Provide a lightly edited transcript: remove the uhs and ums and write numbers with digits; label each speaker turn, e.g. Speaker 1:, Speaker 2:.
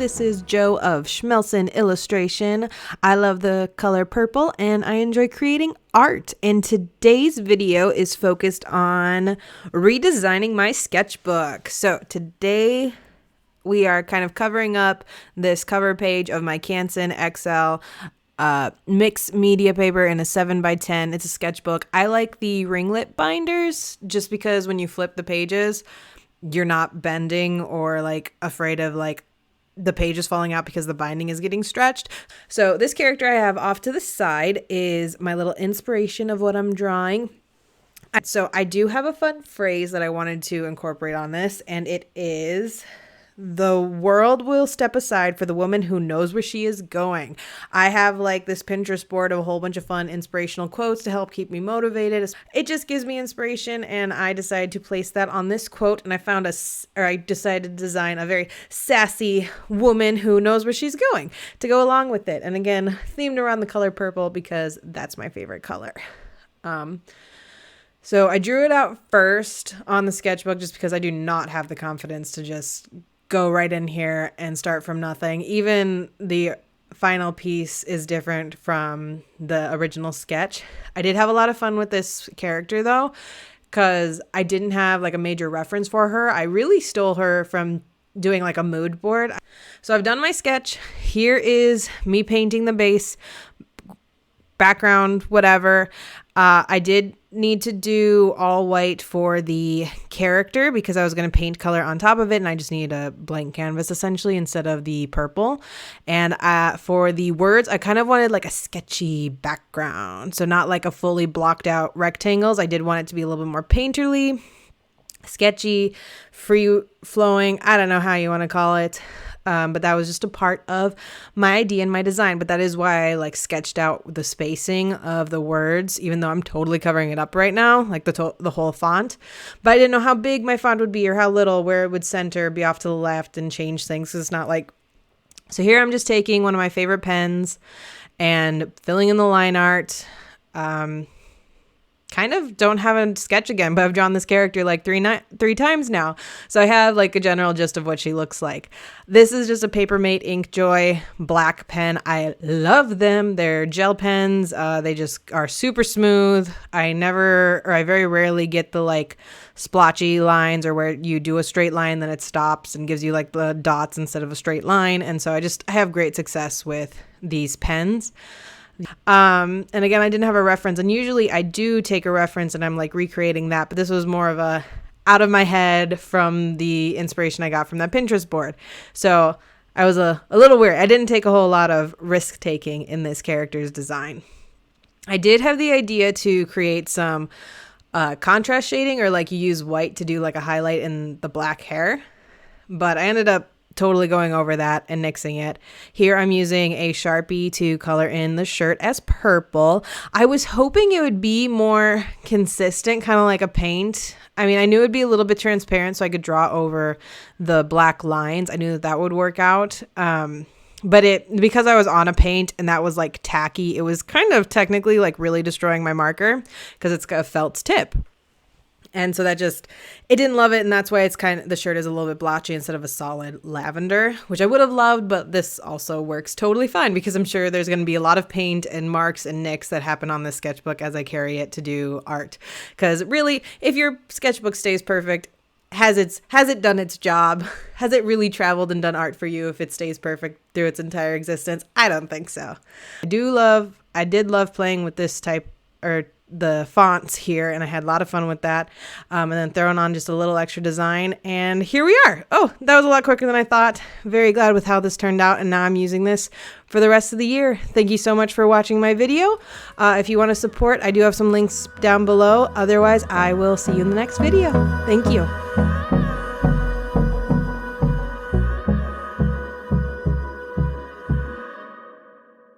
Speaker 1: this is Jo of Schmelson Illustration. I love the color purple and I enjoy creating art. And today's video is focused on redesigning my sketchbook. So today we are kind of covering up this cover page of my Canson XL mixed media paper in a 7x10. It's a sketchbook. I like the ringlet binders just because when you flip the pages, you're not bending or like afraid of like the pages falling out because the binding is getting stretched. So this character I have off to the side is my little inspiration of what I'm drawing. So I do have a fun phrase that I wanted to incorporate on this, and it is, "The world will step aside for the woman who knows where she is going." I have like this Pinterest board of a whole bunch of fun inspirational quotes to help keep me motivated. It just gives me inspiration, and I decided to place that on this quote, and I decided to design a very sassy woman who knows where she's going to go along with it. And again, themed around the color purple because that's my favorite color. So I drew it out first on the sketchbook just because I do not have the confidence to just go right in here and start from nothing. Even the final piece is different from the original sketch. I did have a lot of fun with this character though, because I didn't have like a major reference for her. I really stole her from doing like a mood board. So I've done my sketch. Here is me painting the base, background, whatever. I did need to do all white for the character because I was going to paint color on top of it, and I just needed a blank canvas essentially instead of the purple. And for the words, I kind of wanted like a sketchy background, so not like a fully blocked out rectangles. I did want it to be a little bit more painterly, sketchy, free flowing. I don't know how you want to call it. But that was just a part of my idea and my design. But that is why I like sketched out the spacing of the words, even though I'm totally covering it up right now, like the whole font. But I didn't know how big my font would be or how little, where it would center, be off to the left and change things. 'Cause it's not like, so here I'm just taking one of my favorite pens and filling in the line art. Kind of don't have a sketch again, but I've drawn this character like three times now. So I have like a general gist of what she looks like. This is just a Papermate InkJoy black pen. I love them. They're gel pens. They just are super smooth. I very rarely get the like splotchy lines or where you do a straight line, then it stops and gives you like the dots instead of a straight line. And so I have great success with these pens. And again, I didn't have a reference, and usually I do take a reference and I'm like recreating that, but this was more of a out of my head from the inspiration I got from that Pinterest board. So I was a little weird. I didn't take a whole lot of risk taking in this character's design. I did have the idea to create some contrast shading, or like you use white to do like a highlight in the black hair, but I ended up totally going over that and nixing it. Here I'm using a Sharpie to color in the shirt as purple. I was hoping it would be more consistent, kind of like a paint. I mean, I knew it would be a little bit transparent so I could draw over the black lines. I knew that would work out. But because I was on a paint and that was like tacky, it was kind of technically like really destroying my marker because it's got a felt tip. And so it didn't love it. And that's why the shirt is a little bit blotchy instead of a solid lavender, which I would have loved, but this also works totally fine because I'm sure there's going to be a lot of paint and marks and nicks that happen on this sketchbook as I carry it to do art. Because really, if your sketchbook stays perfect, has it done its job? Has it really traveled and done art for you if it stays perfect through its entire existence? I don't think so. I did love playing with this type or the fonts here, and I had a lot of fun with that, and then throwing on just a little extra design, and here we are. Oh, that was a lot quicker than I thought. Very glad with how this turned out, and now I'm using this for the rest of the year. Thank you so much for watching my video. If you want to support, I do have some links down below. Otherwise, I will see you in the next video. Thank you.